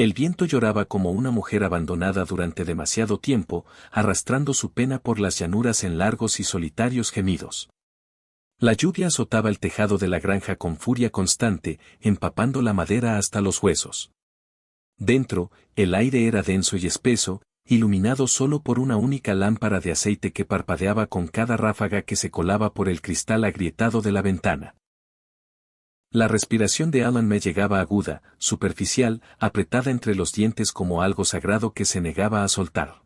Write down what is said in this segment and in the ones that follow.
El viento lloraba como una mujer abandonada durante demasiado tiempo, arrastrando su pena por las llanuras en largos y solitarios gemidos. La lluvia azotaba el tejado de la granja con furia constante, empapando la madera hasta los huesos. Dentro, el aire era denso y espeso, iluminado solo por una única lámpara de aceite que parpadeaba con cada ráfaga que se colaba por el cristal agrietado de la ventana. La respiración de Alan me llegaba aguda, superficial, apretada entre los dientes como algo sagrado que se negaba a soltar.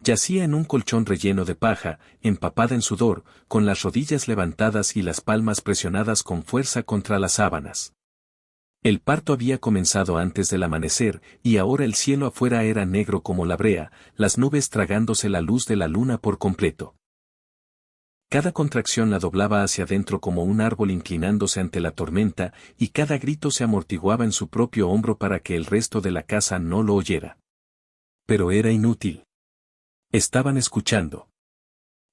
Yacía en un colchón relleno de paja, empapada en sudor, con las rodillas levantadas y las palmas presionadas con fuerza contra las sábanas. El parto había comenzado antes del amanecer, y ahora el cielo afuera era negro como la brea, las nubes tragándose la luz de la luna por completo. Cada contracción la doblaba hacia adentro como un árbol inclinándose ante la tormenta, y cada grito se amortiguaba en su propio hombro para que el resto de la casa no lo oyera. Pero era inútil. Estaban escuchando.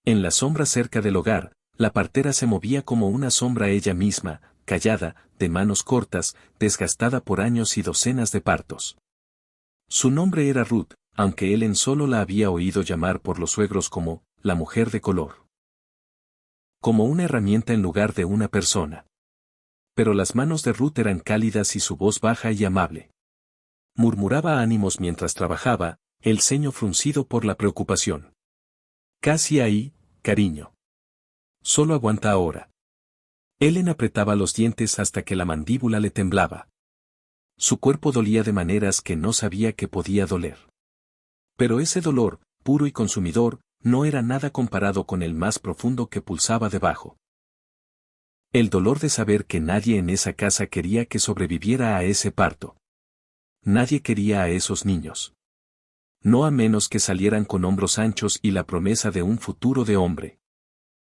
En la sombra cerca del hogar, la partera se movía como una sombra ella misma, callada, de manos cortas, desgastada por años y docenas de partos. Su nombre era Ruth, aunque Ellen solo la había oído llamar por los suegros como la mujer de color. Como una herramienta en lugar de una persona. Pero las manos de Ruth eran cálidas y su voz baja y amable. Murmuraba ánimos mientras trabajaba, el ceño fruncido por la preocupación. Casi ahí, cariño. Solo aguanta ahora. Ellen apretaba los dientes hasta que la mandíbula le temblaba. Su cuerpo dolía de maneras que no sabía que podía doler. Pero ese dolor, puro y consumidor, no era nada comparado con el más profundo que pulsaba debajo. El dolor de saber que nadie en esa casa quería que sobreviviera a ese parto. Nadie quería a esos niños. No a menos que salieran con hombros anchos y la promesa de un futuro de hombre.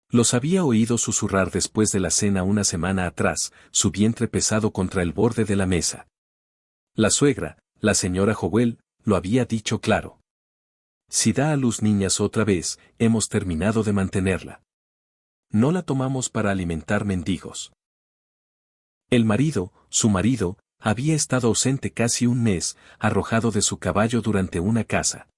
Los había oído susurrar después de la cena una semana atrás, su vientre pesado contra el borde de la mesa. La suegra, la señora Howell, lo había dicho claro. Si da a luz niñas otra vez, hemos terminado de mantenerla. No la tomamos para alimentar mendigos. El marido, su marido, había estado ausente casi un mes, arrojado de su caballo durante una caza.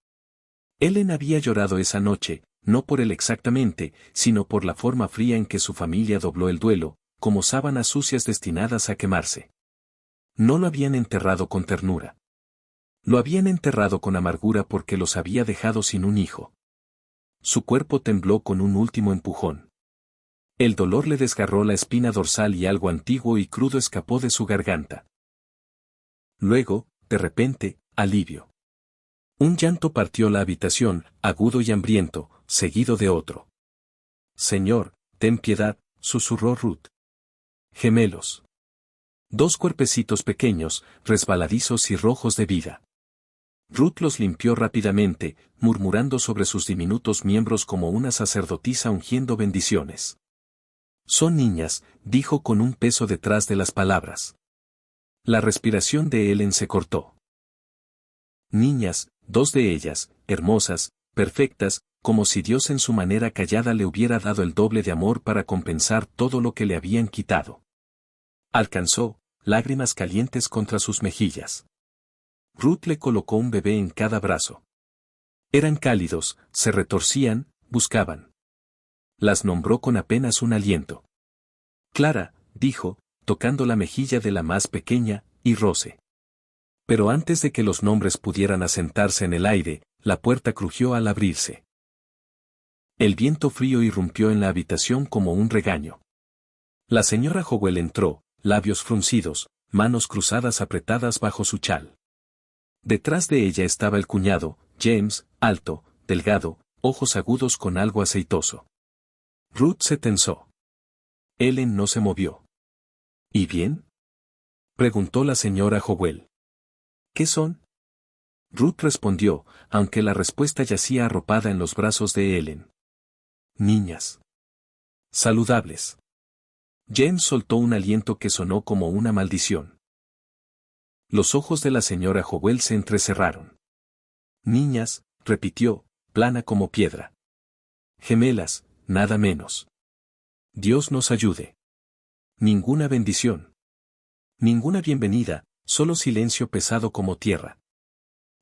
Ellen había llorado esa noche, no por él exactamente, sino por la forma fría en que su familia dobló el duelo, como sábanas sucias destinadas a quemarse. No lo habían enterrado con ternura. Lo habían enterrado con amargura porque los había dejado sin un hijo. Su cuerpo tembló con un último empujón. El dolor le desgarró la espina dorsal y algo antiguo y crudo escapó de su garganta. Luego, de repente, alivio. Un llanto partió la habitación, agudo y hambriento, seguido de otro. Señor, ten piedad, susurró Ruth. Gemelos. Dos cuerpecitos pequeños, resbaladizos y rojos de vida. Ruth los limpió rápidamente, murmurando sobre sus diminutos miembros como una sacerdotisa ungiendo bendiciones. Son niñas, dijo con un peso detrás de las palabras. La respiración de Ellen se cortó. Niñas, dos de ellas, hermosas, perfectas, como si Dios en su manera callada le hubiera dado el doble de amor para compensar todo lo que le habían quitado. Alcanzó, lágrimas calientes contra sus mejillas. Ruth le colocó un bebé en cada brazo. Eran cálidos, se retorcían, buscaban. Las nombró con apenas un aliento. Clara, dijo, tocando la mejilla de la más pequeña, y Rose. Pero antes de que los nombres pudieran asentarse en el aire, la puerta crujió al abrirse. El viento frío irrumpió en la habitación como un regaño. La señora Howell entró, labios fruncidos, manos cruzadas apretadas bajo su chal. Detrás de ella estaba el cuñado, James, alto, delgado, ojos agudos con algo aceitoso. Ruth se tensó. Ellen no se movió. ¿Y bien? Preguntó la señora Howell. ¿Qué son? Ruth respondió, aunque la respuesta yacía arropada en los brazos de Ellen. Niñas. Saludables. James soltó un aliento que sonó como una maldición. Los ojos de la señora Howell se entrecerraron. Niñas, repitió, plana como piedra. Gemelas, nada menos. Dios nos ayude. Ninguna bendición. Ninguna bienvenida, Solo silencio pesado como tierra.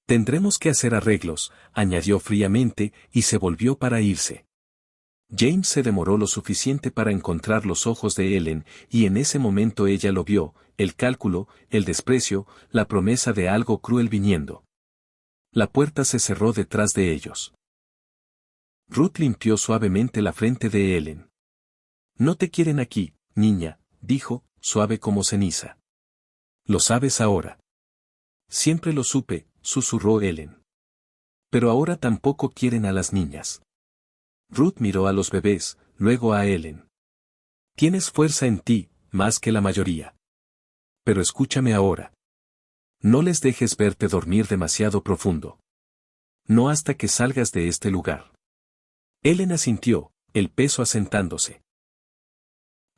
Tendremos que hacer arreglos, añadió fríamente, y se volvió para irse. James se demoró lo suficiente para encontrar los ojos de Ellen, y en ese momento ella lo vio, el cálculo, el desprecio, la promesa de algo cruel viniendo. La puerta se cerró detrás de ellos. Ruth limpió suavemente la frente de Ellen. No te quieren aquí, niña, dijo, suave como ceniza. Lo sabes ahora. Siempre lo supe, susurró Ellen. Pero ahora tampoco quieren a las niñas. Ruth miró a los bebés, luego a Ellen. Tienes fuerza en ti, más que la mayoría. Pero escúchame ahora. No les dejes verte dormir demasiado profundo. No hasta que salgas de este lugar. Ellen asintió, el peso asentándose.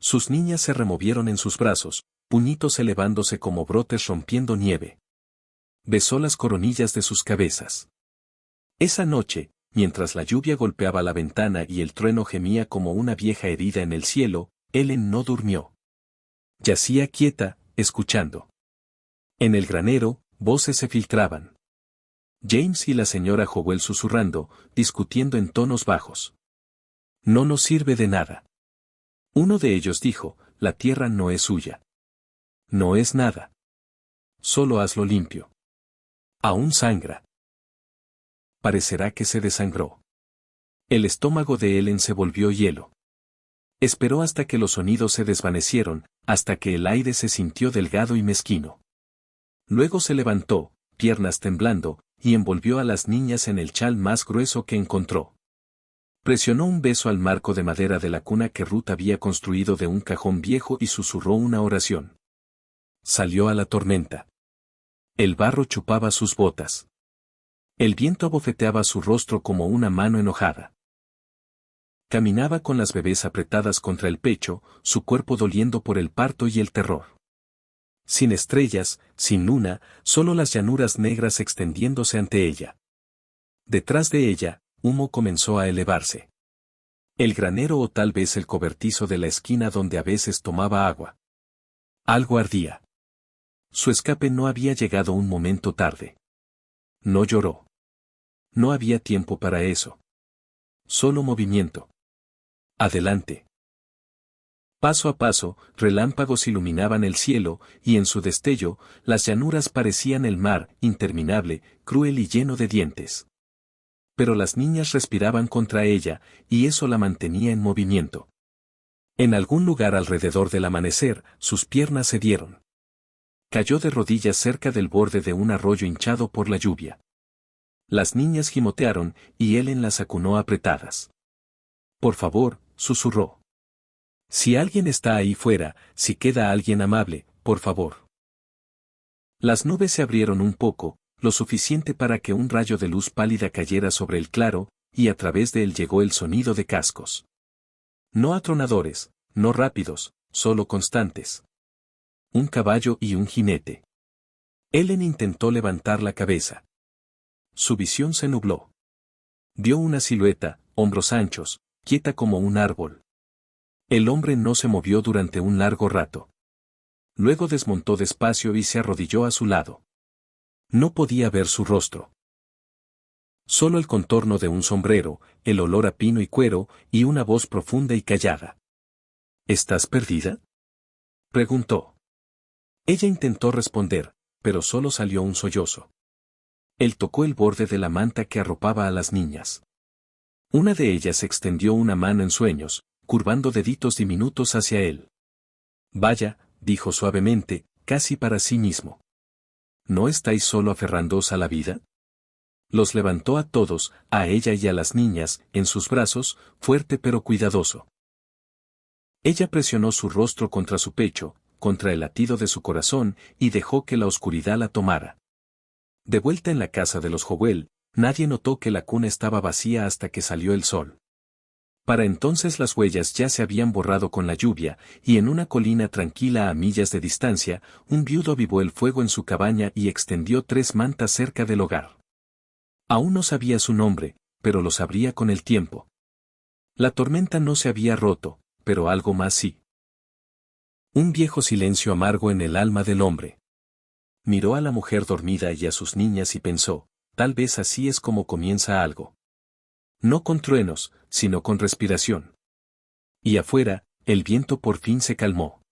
Sus niñas se removieron en sus brazos, puñitos elevándose como brotes rompiendo nieve. Besó las coronillas de sus cabezas. Esa noche, mientras la lluvia golpeaba la ventana y el trueno gemía como una vieja herida en el cielo, Ellen no durmió. Yacía quieta, escuchando. En el granero, voces se filtraban. James y la señora Howell susurrando, discutiendo en tonos bajos. No nos sirve de nada. Uno de ellos dijo, la tierra no es suya. No es nada. Solo hazlo limpio. Aún sangra. Parecerá que se desangró. El estómago de Ellen se volvió hielo. Esperó hasta que los sonidos se desvanecieron, hasta que el aire se sintió delgado y mezquino. Luego se levantó, piernas temblando, y envolvió a las niñas en el chal más grueso que encontró. Presionó un beso al marco de madera de la cuna que Ruth había construido de un cajón viejo y susurró una oración. Salió a la tormenta. El barro chupaba sus botas. El viento abofeteaba su rostro como una mano enojada. Caminaba con las bebés apretadas contra el pecho, su cuerpo doliendo por el parto y el terror. Sin estrellas, sin luna, solo las llanuras negras extendiéndose ante ella. Detrás de ella, humo comenzó a elevarse. El granero o tal vez el cobertizo de la esquina donde a veces tomaba agua. Algo ardía. Su escape no había llegado un momento tarde. No lloró. No había tiempo para eso. Solo movimiento. Adelante. Paso a paso, relámpagos iluminaban el cielo, y en su destello, las llanuras parecían el mar, interminable, cruel y lleno de dientes. Pero las niñas respiraban contra ella, y eso la mantenía en movimiento. En algún lugar alrededor del amanecer, sus piernas se dieron. Cayó de rodillas cerca del borde de un arroyo hinchado por la lluvia. Las niñas gimotearon, y Ellen las acunó apretadas. Por favor, susurró. Si alguien está ahí fuera, si queda alguien amable, por favor. Las nubes se abrieron un poco, lo suficiente para que un rayo de luz pálida cayera sobre el claro, y a través de él llegó el sonido de cascos. No atronadores, no rápidos, solo constantes. Un caballo y un jinete. Ellen intentó levantar la cabeza. Su visión se nubló. Vio una silueta, hombros anchos, quieta como un árbol. El hombre no se movió durante un largo rato. Luego desmontó despacio y se arrodilló a su lado. No podía ver su rostro. Solo el contorno de un sombrero, el olor a pino y cuero, y una voz profunda y callada. ¿Estás perdida?, preguntó. Ella intentó responder, pero solo salió un sollozo. Él tocó el borde de la manta que arropaba a las niñas. Una de ellas extendió una mano en sueños, curvando deditos diminutos hacia él. Vaya, dijo suavemente, casi para sí mismo. ¿No estáis solo aferrándoos a la vida? Los levantó a todos, a ella y a las niñas, en sus brazos, fuerte pero cuidadoso. Ella presionó su rostro contra su pecho, contra el latido de su corazón, y dejó que la oscuridad la tomara. De vuelta en la casa de los Howell, nadie notó que la cuna estaba vacía hasta que salió el sol. Para entonces las huellas ya se habían borrado con la lluvia, y en una colina tranquila a millas de distancia, un viudo avivó el fuego en su cabaña y extendió 3 mantas cerca del hogar. Aún no sabía su nombre, pero lo sabría con el tiempo. La tormenta no se había roto, pero algo más sí. Un viejo silencio amargo en el alma del hombre. miró a la mujer dormida y a sus niñas y pensó, tal vez así es como comienza algo. No con truenos, sino con respiración. Y afuera, el viento por fin se calmó.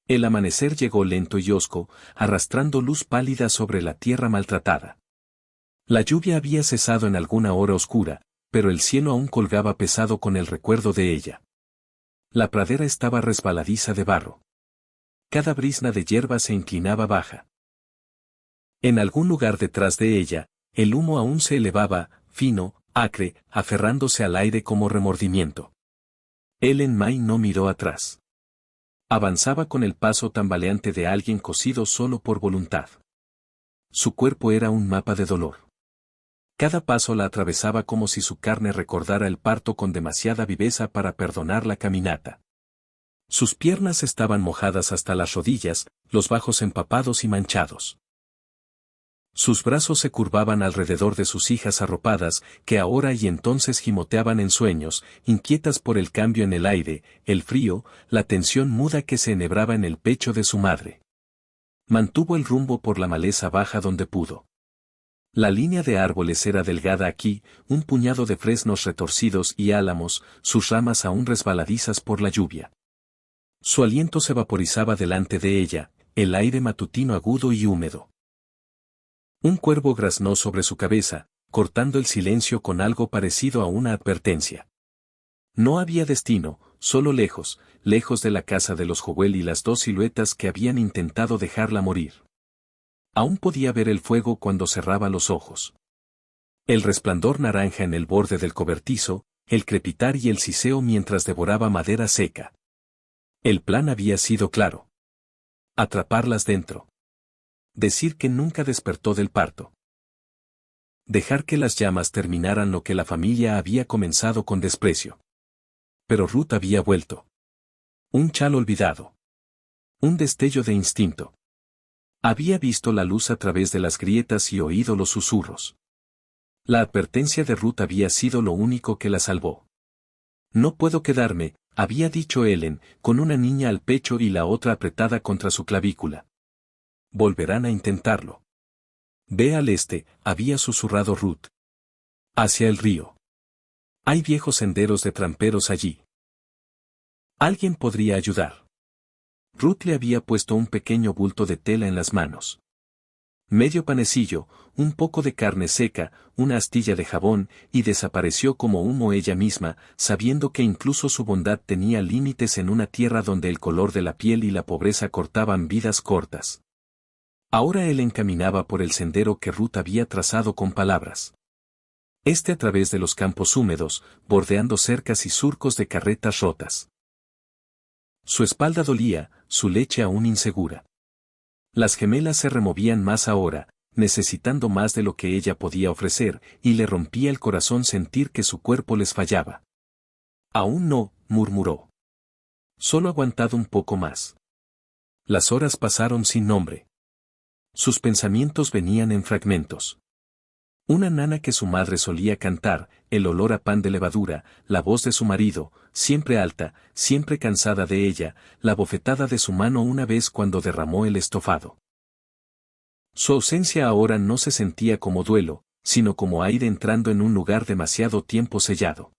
El amanecer llegó lento y hosco, arrastrando luz pálida sobre la tierra maltratada. La lluvia había cesado en alguna hora oscura, pero el cielo aún colgaba pesado con el recuerdo de ella. La pradera estaba resbaladiza de barro. Cada brizna de hierba se inclinaba baja. En algún lugar detrás de ella, el humo aún se elevaba, fino, acre, aferrándose al aire como remordimiento. Ellen May no miró atrás. Avanzaba con el paso tambaleante de alguien cosido solo por voluntad. Su cuerpo era un mapa de dolor. Cada paso la atravesaba como si su carne recordara el parto con demasiada viveza para perdonar la caminata. Sus piernas estaban mojadas hasta las rodillas, los bajos empapados y manchados. Sus brazos se curvaban alrededor de sus hijas arropadas, que ahora y entonces gimoteaban en sueños, inquietas por el cambio en el aire, el frío, la tensión muda que se enhebraba en el pecho de su madre. Mantuvo el rumbo por la maleza baja donde pudo. La línea de árboles era delgada aquí, un puñado de fresnos retorcidos y álamos, sus ramas aún resbaladizas por la lluvia. Su aliento se vaporizaba delante de ella, el aire matutino agudo y húmedo. Un cuervo graznó sobre su cabeza, cortando el silencio con algo parecido a una advertencia. No había destino, solo lejos, lejos de la casa de los Howell y las dos siluetas que habían intentado dejarla morir. Aún podía ver el fuego cuando cerraba los ojos. El resplandor naranja en el borde del cobertizo, el crepitar y el siseo mientras devoraba madera seca. El plan había sido claro. Atraparlas dentro. Decir que nunca despertó del parto. Dejar que las llamas terminaran lo que la familia había comenzado con desprecio. Pero Ruth había vuelto. Un chal olvidado. Un destello de instinto. Había visto la luz a través de las grietas y oído los susurros. La advertencia de Ruth había sido lo único que la salvó. No puedo quedarme, había dicho Ellen, con una niña al pecho y la otra apretada contra su clavícula. Volverán a intentarlo. Ve al este, había susurrado Ruth. Hacia el río. Hay viejos senderos de tramperos allí. Alguien podría ayudar. Ruth le había puesto un pequeño bulto de tela en las manos. Medio panecillo, un poco de carne seca, una astilla de jabón, y desapareció como humo ella misma, sabiendo que incluso su bondad tenía límites en una tierra donde el color de la piel y la pobreza cortaban vidas cortas. Ahora él encaminaba por el sendero que Ruth había trazado con palabras. A través de los campos húmedos, bordeando cercas y surcos de carretas rotas. Su espalda dolía, su leche aún insegura. Las gemelas se removían más ahora, necesitando más de lo que ella podía ofrecer, y le rompía el corazón sentir que su cuerpo les fallaba. Aún no, murmuró. Solo aguantado un poco más. Las horas pasaron sin nombre. Sus pensamientos venían en fragmentos. Una nana que su madre solía cantar, el olor a pan de levadura, la voz de su marido, siempre alta, siempre cansada de ella, la bofetada de su mano una vez cuando derramó el estofado. Su ausencia ahora no se sentía como duelo, sino como aire entrando en un lugar demasiado tiempo sellado.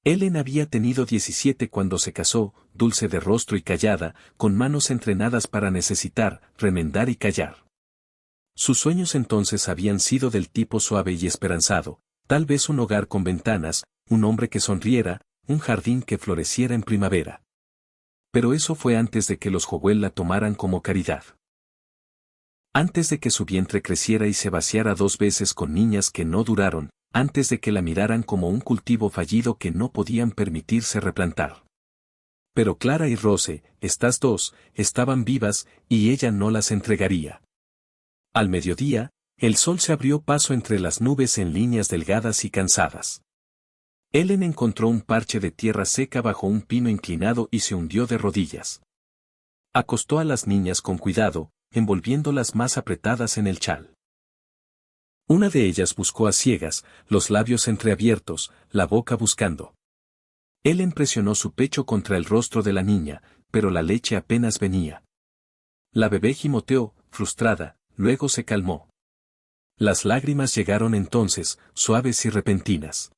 Ellen había tenido 17 cuando se casó, dulce de rostro y callada, con manos entrenadas para necesitar, remendar y callar. Sus sueños entonces habían sido del tipo suave y esperanzado, tal vez un hogar con ventanas, un hombre que sonriera, un jardín que floreciera en primavera. Pero eso fue antes de que los Howell la tomaran como caridad. Antes de que su vientre creciera y se vaciara 2 veces con niñas que no duraron, antes de que la miraran como un cultivo fallido que no podían permitirse replantar. Pero Clara y Rose, estas dos, estaban vivas, y ella no las entregaría. Al mediodía, el sol se abrió paso entre las nubes en líneas delgadas y cansadas. Ellen encontró un parche de tierra seca bajo un pino inclinado y se hundió de rodillas. Acostó a las niñas con cuidado, envolviéndolas más apretadas en el chal. Una de ellas buscó a ciegas, los labios entreabiertos, la boca buscando. Ellen presionó su pecho contra el rostro de la niña, pero la leche apenas venía. La bebé gimoteó, frustrada, luego se calmó. Las lágrimas llegaron entonces, suaves y repentinas.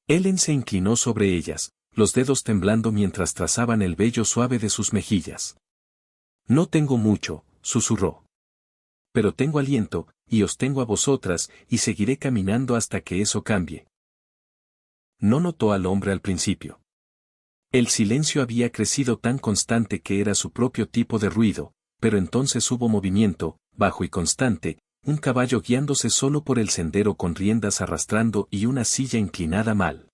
Ellen se inclinó sobre ellas, los dedos temblando mientras trazaban el vello suave de sus mejillas. No tengo mucho, susurró. Pero tengo aliento, y os tengo a vosotras, y seguiré caminando hasta que eso cambie. No notó al hombre al principio. El silencio había crecido tan constante que era su propio tipo de ruido, pero entonces hubo movimiento, bajo y constante, un caballo guiándose solo por el sendero con riendas arrastrando y una silla inclinada mal.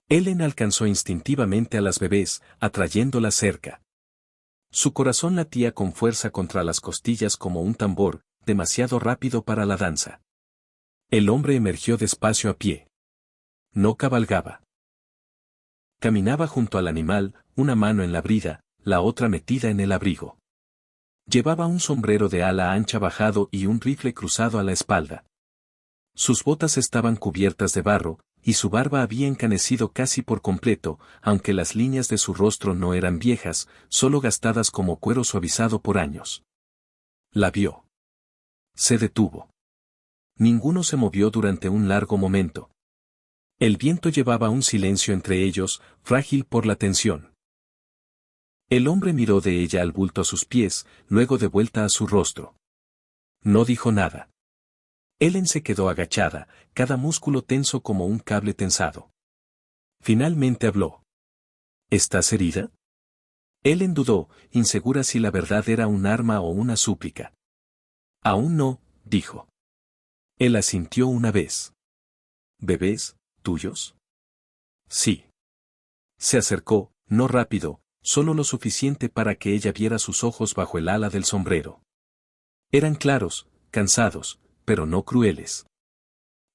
Ellen alcanzó instintivamente a las bebés, atrayéndolas cerca. Su corazón latía con fuerza contra las costillas como un tambor, demasiado rápido para la danza. El hombre emergió despacio a pie. No cabalgaba. Caminaba junto al animal, una mano en la brida, la otra metida en el abrigo. Llevaba un sombrero de ala ancha bajado y un rifle cruzado a la espalda. Sus botas estaban cubiertas de barro, y su barba había encanecido casi por completo, aunque las líneas de su rostro no eran viejas, solo gastadas como cuero suavizado por años. La vio. Se detuvo. Ninguno se movió durante un largo momento. El viento llevaba un silencio entre ellos, frágil por la tensión. El hombre miró de ella al bulto a sus pies, luego de vuelta a su rostro. No dijo nada. Ellen se quedó agachada, cada músculo tenso como un cable tensado. Finalmente habló. ¿Estás herida? Ellen dudó, insegura si la verdad era un arma o una súplica. Aún no, dijo. Él asintió una vez. ¿Bebés, tuyos? Sí. Se acercó, no rápido, solo lo suficiente para que ella viera sus ojos bajo el ala del sombrero. Eran claros, cansados, pero no crueles.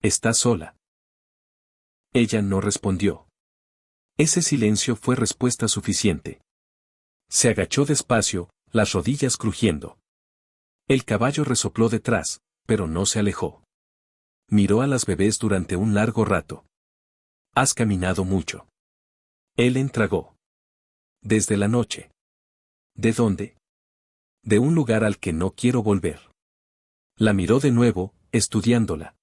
¿Estás sola? Ella no respondió. Ese silencio fue respuesta suficiente. Se agachó despacio, las rodillas crujiendo. El caballo resopló detrás, pero no se alejó. Miró a las bebés durante un largo rato. Has caminado mucho. Ellen tragó. Desde la noche. ¿De dónde? De un lugar al que no quiero volver. La miró de nuevo, estudiándola.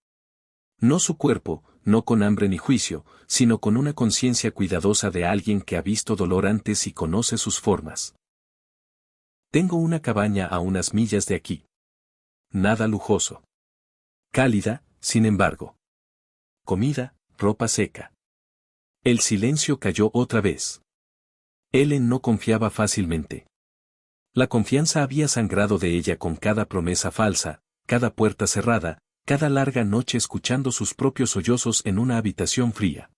No su cuerpo, no con hambre ni juicio, sino con una conciencia cuidadosa de alguien que ha visto dolor antes y conoce sus formas. Tengo una cabaña a unas millas de aquí. Nada lujoso. Cálida, sin embargo. Comida, ropa seca. El silencio cayó otra vez. Ellen no confiaba fácilmente. La confianza había sangrado de ella con cada promesa falsa, cada puerta cerrada, cada larga noche escuchando sus propios sollozos en una habitación fría.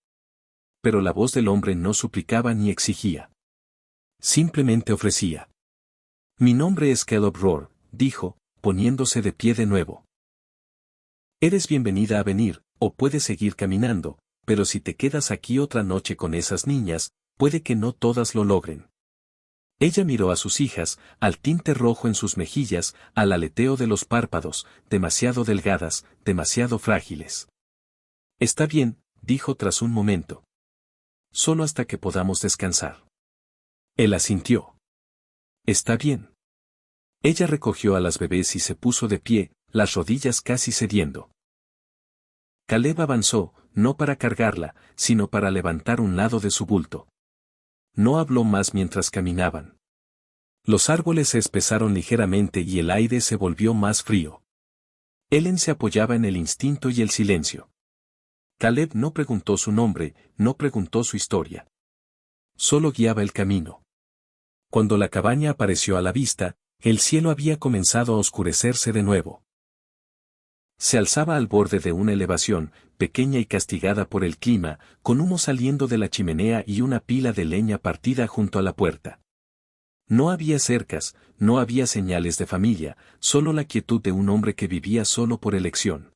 Pero la voz del hombre no suplicaba ni exigía. Simplemente ofrecía. Mi nombre es Caleb Rohr, dijo, poniéndose de pie de nuevo. Eres bienvenida a venir, o puedes seguir caminando, pero si te quedas aquí otra noche con esas niñas, puede que no todas lo logren. Ella miró a sus hijas, al tinte rojo en sus mejillas, al aleteo de los párpados, demasiado delgadas, demasiado frágiles. Está bien, dijo tras un momento. Solo hasta que podamos descansar. Él asintió. Está bien. Ella recogió a las bebés y se puso de pie, las rodillas casi cediendo. Caleb avanzó, no para cargarla, sino para levantar un lado de su bulto. No habló más mientras caminaban. Los árboles se espesaron ligeramente y el aire se volvió más frío. Ellen se apoyaba en el instinto y el silencio. Caleb no preguntó su nombre, no preguntó su historia. Solo guiaba el camino. Cuando la cabaña apareció a la vista, el cielo había comenzado a oscurecerse de nuevo. Se alzaba al borde de una elevación, pequeña y castigada por el clima, con humo saliendo de la chimenea y una pila de leña partida junto a la puerta. No había cercas, no había señales de familia, solo la quietud de un hombre que vivía solo por elección.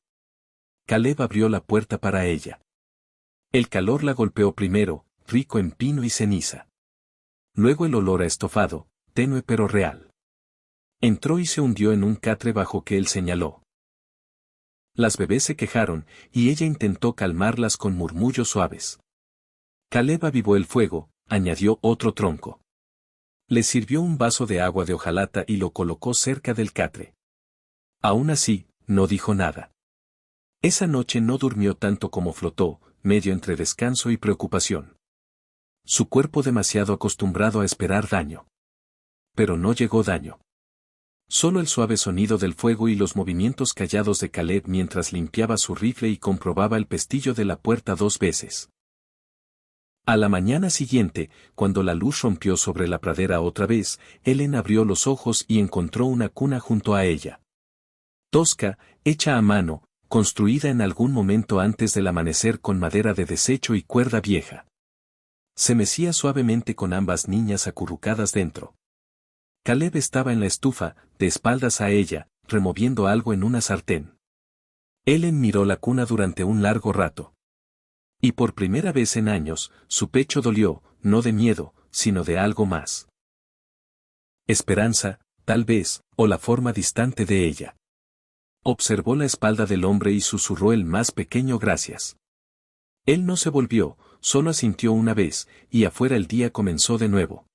Caleb abrió la puerta para ella. El calor la golpeó primero, rico en pino y ceniza. Luego el olor a estofado, tenue pero real. Entró y se hundió en un catre bajo que él señaló. Las bebés se quejaron, y ella intentó calmarlas con murmullos suaves. Caleb avivó el fuego, añadió otro tronco. Le sirvió un vaso de agua de hojalata y lo colocó cerca del catre. Aún así, no dijo nada. Esa noche no durmió tanto como flotó, medio entre descanso y preocupación. Su cuerpo demasiado acostumbrado a esperar daño. Pero no llegó daño. Solo el suave sonido del fuego y los movimientos callados de Caleb mientras limpiaba su rifle y comprobaba el pestillo de la puerta 2 veces. A la mañana siguiente, cuando la luz rompió sobre la pradera otra vez, Ellen abrió los ojos y encontró una cuna junto a ella. Tosca, hecha a mano, construida en algún momento antes del amanecer con madera de desecho y cuerda vieja. Se mecía suavemente con ambas niñas acurrucadas dentro. Caleb estaba en la estufa, de espaldas a ella, removiendo algo en una sartén. Ellen miró la cuna durante un largo rato. Y por primera vez en años, su pecho dolió, no de miedo, sino de algo más. Esperanza, tal vez, o la forma distante de ella. Observó la espalda del hombre y susurró el más pequeño gracias. Él no se volvió, solo asintió una vez, y afuera el día comenzó de nuevo.